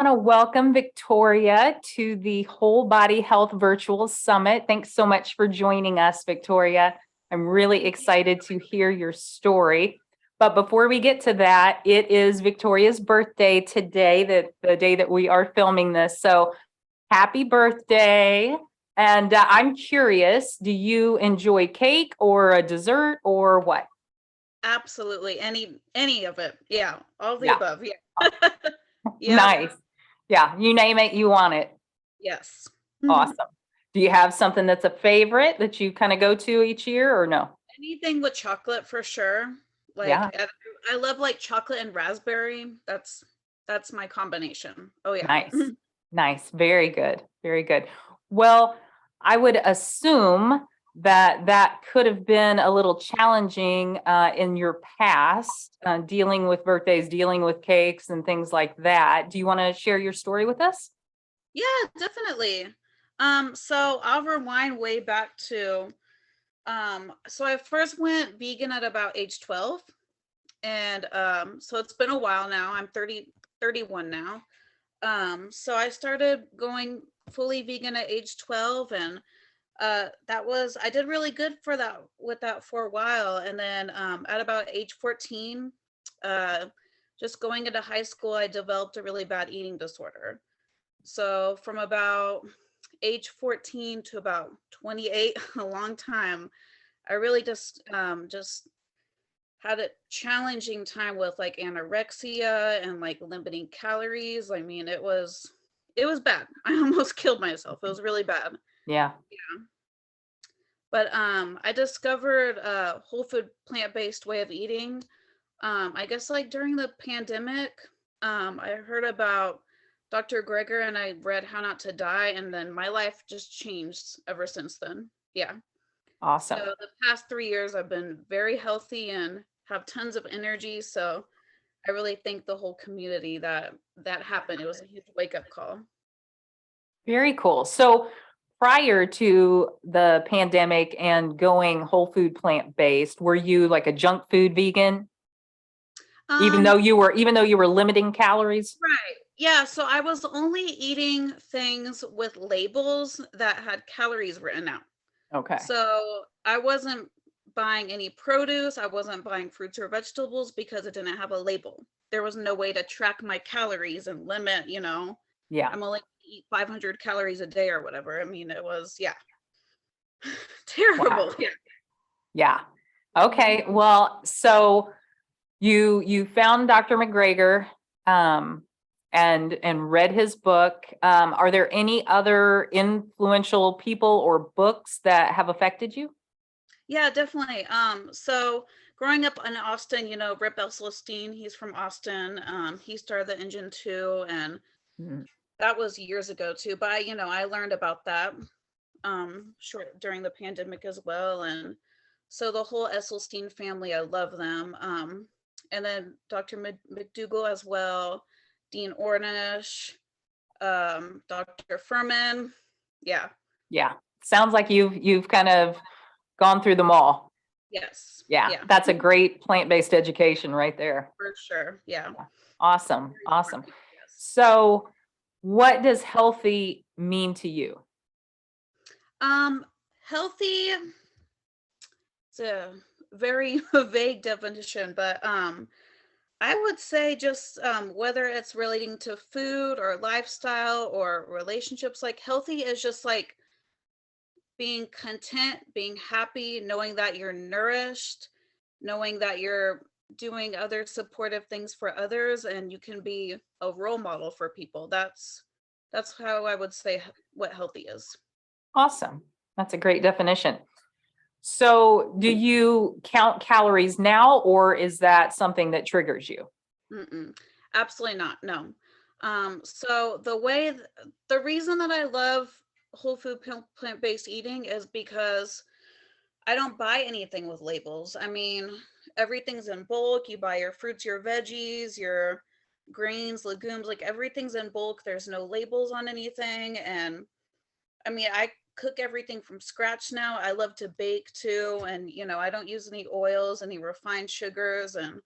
I want to welcome Victoria to the Whole Body Health Virtual Summit. Thanks so much for joining us, Victoria. I'm really excited to hear your story. But before we get to that, it is Victoria's birthday today, the day that we are filming this. So happy birthday. And I'm curious, do you enjoy cake or a dessert or what? Absolutely. Any of it. Yeah. All the Yeah, above. Yeah. Yep. nice. Yeah, you name it, you want it. Yes. Awesome. Do you have something that's a favorite that you kind of go to each year or no? Anything with chocolate for sure. Yeah, Like I love like chocolate and raspberry. That's my combination. Oh yeah. nice. Nice. Very good. Very good. Well, I would assume that that could have been a little challenging in your past, dealing with birthdays, dealing with cakes and things like that. Do you want to share your story with us? Yeah, definitely. So I'll rewind way back to so I first went vegan at about age 12. And so it's been a while now. I'm 31 now. So I started going fully vegan at age 12, and I did really good for that with that for a while. And then at about age 14, uh just going into high school, I developed a really bad eating disorder. So from about age 14 to about 28, a long time, I really just had a challenging time with like anorexia and like limiting calories. I mean, it was bad. I almost killed myself. It was really bad. Yeah. Yeah. But I discovered a whole food plant-based way of eating. I guess like during the pandemic, I heard about Dr. Greger and I read How Not to Die, and then my life just changed ever since then. Yeah. So Awesome. the past 3 years I've been very healthy and have tons of energy. So I really thank the whole community that happened. It was a huge wake up call. Very cool. So prior to the pandemic and going whole food plant-based, were you like a junk food vegan? Um, Even though you were limiting calories? right. Yeah, so I was only eating things with labels that had calories written out. Okay. So I wasn't buying any produce, I wasn't buying fruits or vegetables because it didn't have a label. There was no way to track my calories and limit. Yeah. I'm only gonna eat 500 calories a day or whatever. I mean, it was, yeah, terrible. Wow. Yeah. Yeah. Mhm. Okay. Well, so you found Dr. McGregor um and read his book. Are there any other influential people or books that have affected you? Yeah, definitely. So growing up in Austin, Rip Esselstyn, he's from Austin. He started the Engine 2, and Mm, that was years ago too. But I learned about that short during the pandemic as well. And so the whole Esselstyn family, I love them. And then Dr. McDougall as well, Dean Ornish, Dr. Furman. Yeah. yeah. Sounds like you've kind of gone through them all. Yes. Yeah, Yeah. that's a great plant-based education right there. For sure. Yeah. Yeah. Awesome. Very Awesome. important. Yes. So what does healthy mean to you? Um, Healthy, it's a very vague definition, but I would say just whether it's relating to food or lifestyle or relationships, like healthy is just like being content, being happy, knowing that you're nourished, knowing that you're doing other supportive things for others, and you can be a role model for people. That's how I would say what healthy is. Awesome. That's a great definition. So do you count calories now, or is that something that triggers you? Mm-mm. Absolutely not. No. So the reason that I love whole food plant-based eating is because I don't buy anything with labels. I mean, everything's in bulk. You buy your fruits, your veggies, your grains, legumes, like everything's in bulk. There's no labels on anything. And I mean, I cook everything from scratch now. I love to bake too. And, I don't use any oils, any refined sugars. And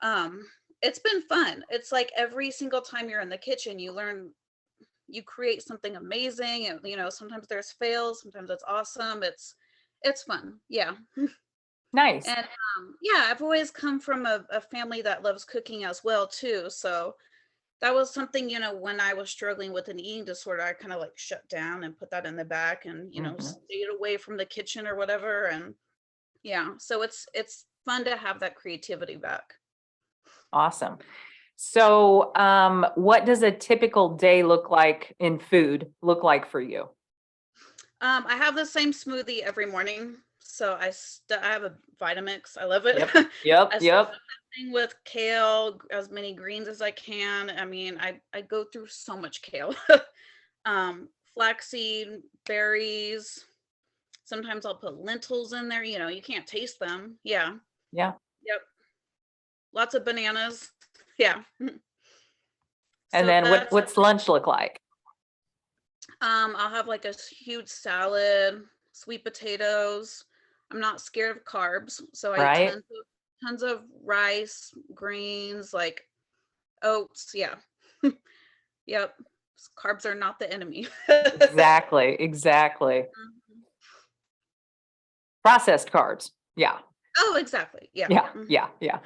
um, it's been fun. It's like every single time you're in the kitchen, you create something amazing, and sometimes there's fails, sometimes it's awesome. It's fun. Yeah. Nice. And yeah, I've always come from a family that loves cooking as well too. So that was something, when I was struggling with an eating disorder, I kind of like shut down and put that in the back and, Mhm. stayed away from the kitchen or whatever. And yeah, so it's fun to have that creativity back. Awesome. So, what does a typical day look like for you? I have the same smoothie every morning. So I have a Vitamix. I love it. Yep. Yep. I stuff Yep. that thing with kale, as many greens as I can. I mean, I go through so much kale. Flaxseed, berries. Sometimes I'll put lentils in there. You can't taste them. Yeah. Yeah. Yep. Lots of bananas. Yeah. And So then that's what's lunch look like? I'll have like a huge salad, sweet potatoes. I'm not scared of carbs, so I eat Right? tons of rice, grains, like oats. Yeah. Yep. Carbs are not the enemy. Exactly. Exactly. Mhm. Processed carbs. Yeah. Oh, exactly. Yeah. Yeah. Mhm. Yeah. Yeah.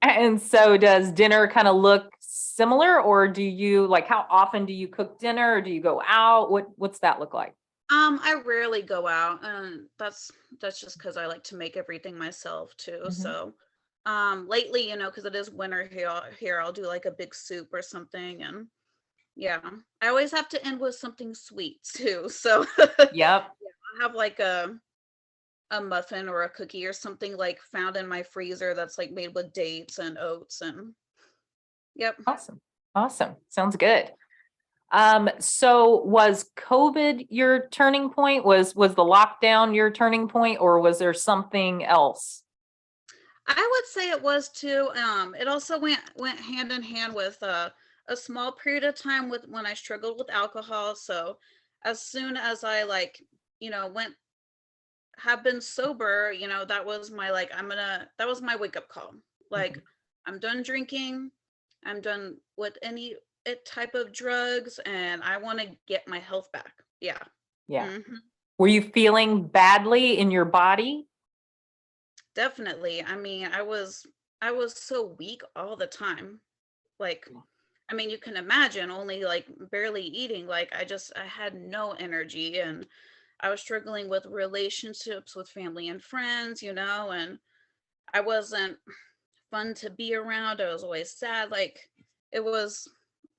And so does dinner kind of look similar, or do you like how often do you cook dinner, or do you go out? What's that look like? I rarely go out, and that's just because I like to make everything myself too. Mhm. So, lately, because it is winter here, I'll do like a big soup or something, and yeah, I always have to end with something sweet too. So, Yep. I have like a muffin or a cookie or something like found in my freezer that's like made with dates and oats and yep. Awesome. Awesome. Sounds good. So was COVID your turning point? Was the lockdown your turning point, or was there something else? I would say it was too. It also went hand in hand with a small period of time with when I struggled with alcohol. So as soon as I like, went have been sober, that was my like that was my wake up call. Like Mhm. I'm done drinking, I'm done with any type of drugs, and I want to get my health back. Yeah. Yeah. hmm Were you feeling badly in your body? Definitely. I mean, I was so weak all the time. Like, I mean, you can imagine only like barely eating. Like, I had no energy, and I was struggling with relationships with family and friends, and I wasn't fun to be around. I was always sad. Like, it was,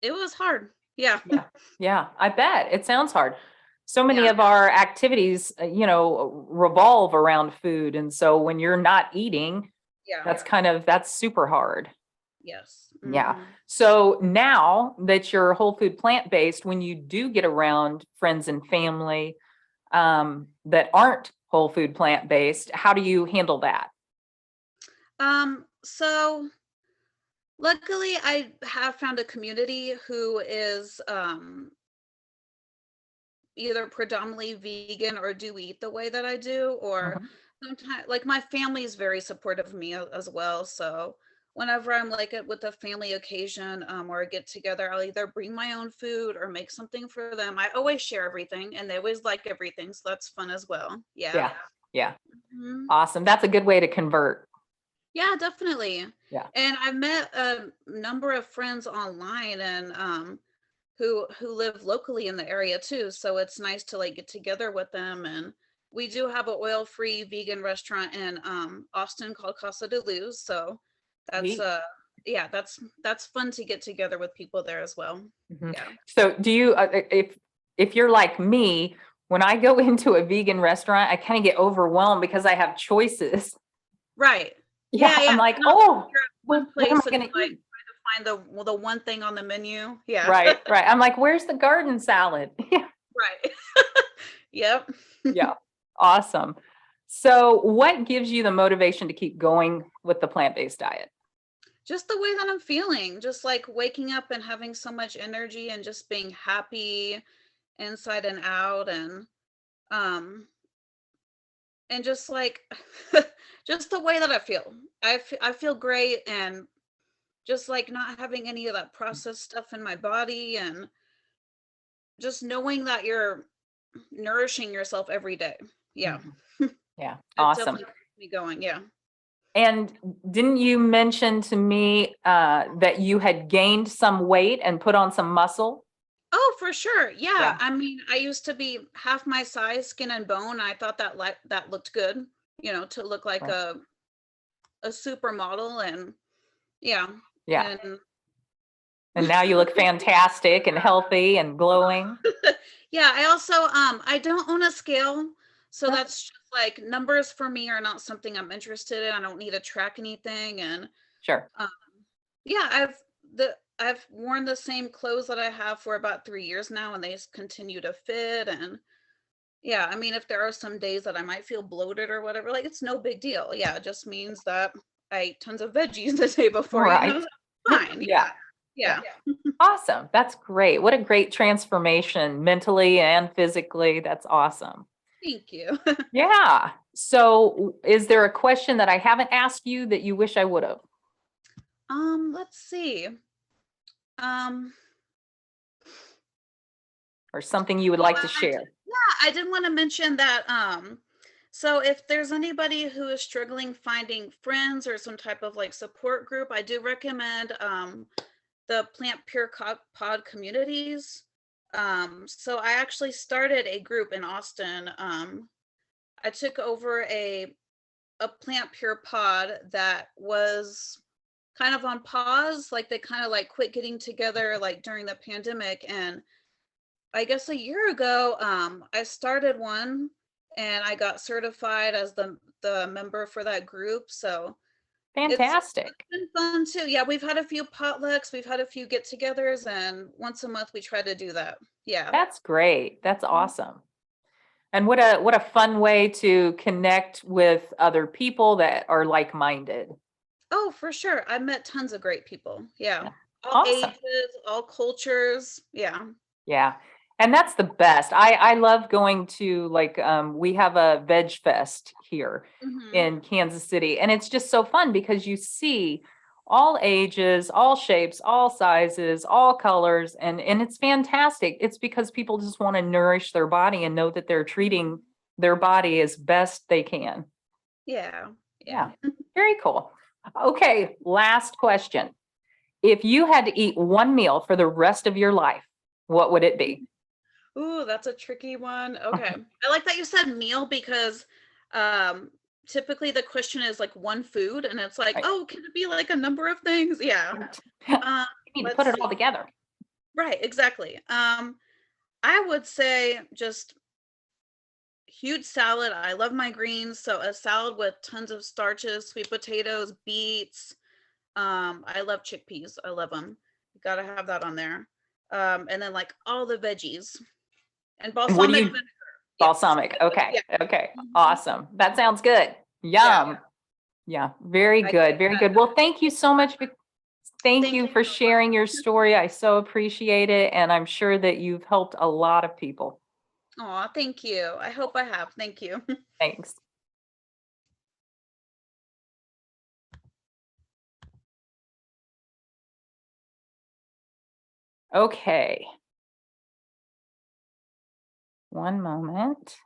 it was hard. Yeah. Yeah. Yeah, I bet. It sounds hard. So many Yeah. of our activities, revolve around food. And so when you're not eating, Yeah. that's super hard. Yes. Yeah. So now that you're whole food plant-based, when you do get around friends and family that aren't whole food plant-based, how do you handle that? So luckily I have found a community who is either predominantly vegan or do eat the way that I do, or Mhm. sometimes like my family is very supportive of me as well. So whenever I'm like with a family occasion or a get together, I'll either bring my own food or make something for them. I always share everything and they always like everything. So that's fun as well. Yeah. Yeah. Yeah. Mhm. Awesome. That's a good way to convert. Yeah, definitely. Yeah. And I've met a number of friends online and who live locally in the area too. So it's nice to like get together with them. And we do have an oil-free vegan restaurant in Austin called Casa de Luz. So that's Sweet. yeah, that's fun to get together with people there as well. Mhm. Yeah. So do you, if you're like me, when I go into a vegan restaurant, I kind of get overwhelmed because I have choices. Right. Yeah, Yeah, I'm yeah. like, Not like oh, you're at one what am place I and going to you're like eat? trying to find the one thing on the menu. Yeah. Right, right. I'm like, where's the garden salad? Yeah, Right. Yep. yeah. Awesome. So what gives you the motivation to keep going with the plant-based diet? Just the way that I'm feeling, just like waking up and having so much energy and just being happy inside and out um and just like just the way that I feel. I feel great, and just like not having any of that processed stuff in my body, and just knowing that you're nourishing yourself every day. Yeah. Mhm. Yeah, It awesome. definitely keeps me going. Yeah. And didn't you mention to me that you had gained some weight and put on some muscle? Oh, for sure. Yeah. Yeah. I mean, I used to be half my size, skin and bone. I thought that that looked good, to look like Right. a supermodel, and yeah. Yeah. And And now you look fantastic and healthy and glowing. yeah, I also I don't own a scale, so Huh? that's just like numbers for me are not something I'm interested in. I don't need to track anything, and Sure. um yeah, I've worn the same clothes that I have for about 3 years now, and they continue to fit. And yeah, I mean, if there are some days that I might feel bloated or whatever, like, it's no big deal. Yeah, it just means that I ate tons of veggies the day before, Right. fine. Yeah. Yeah. Yeah. Awesome. That's great. What a great transformation mentally and physically. That's awesome. Thank you. Yeah. So is there a question that I haven't asked you that you wish I would have, Let's see. Um, or something you would oh, like to share? yeah, I did want to mention that so if there's anybody who is struggling finding friends or some type of like support group, I do recommend the Plant Pure Pod communities. So I actually started a group in Austin. I took over a Plant Pure Pod that was kind of on pause, like they kind of like quit getting together like during the pandemic. And I guess a year ago, I started one, and I got certified as the member for that group. So it's Fantastic. been fun too. Yeah, we've had a few potlucks, we've had a few get-togethers, and once a month we try to do that. Yeah. That's great. That's awesome. And what a fun way to connect with other people that are like-minded. Oh, for sure. I've met tons of great people. Yeah. Yeah. All Awesome. ages, all cultures. Yeah. Yeah. And that's the best. I love going to like we have a veg fest here Hmm. in Kansas City, and it's just so fun because you see all ages, all shapes, all sizes, all colors, and it's fantastic. It's because people just want to nourish their body and know that they're treating their body as best they can. Yeah. Yeah. Yeah. Very cool. Okay, last question. If you had to eat one meal for the rest of your life, what would it be? Ooh, that's a tricky one. Okay. I like that you said meal because um typically the question is like one food, and it's like, Right. "Oh, can it be like a number of things?" Yeah. You Um need to put let's it all see. together. Right, exactly. I would say just huge salad. I love my greens, so a salad with tons of starches, sweet potatoes, beets. I love chickpeas. I love them. You gotta have that on there. And then like all the veggies and And what do balsamic you, vinegar. Yes. balsamic? Okay, Yeah. okay, Mhm. awesome. That sounds good. Yeah. Yum. Yeah, very I good, think very that. good. Well, thank you so much. Thank Thank you you for so much. sharing your story. I so appreciate it, and I'm sure that you've helped a lot of people. Aw, thank you. I hope I have. Thank you. Thanks. Okay. One moment.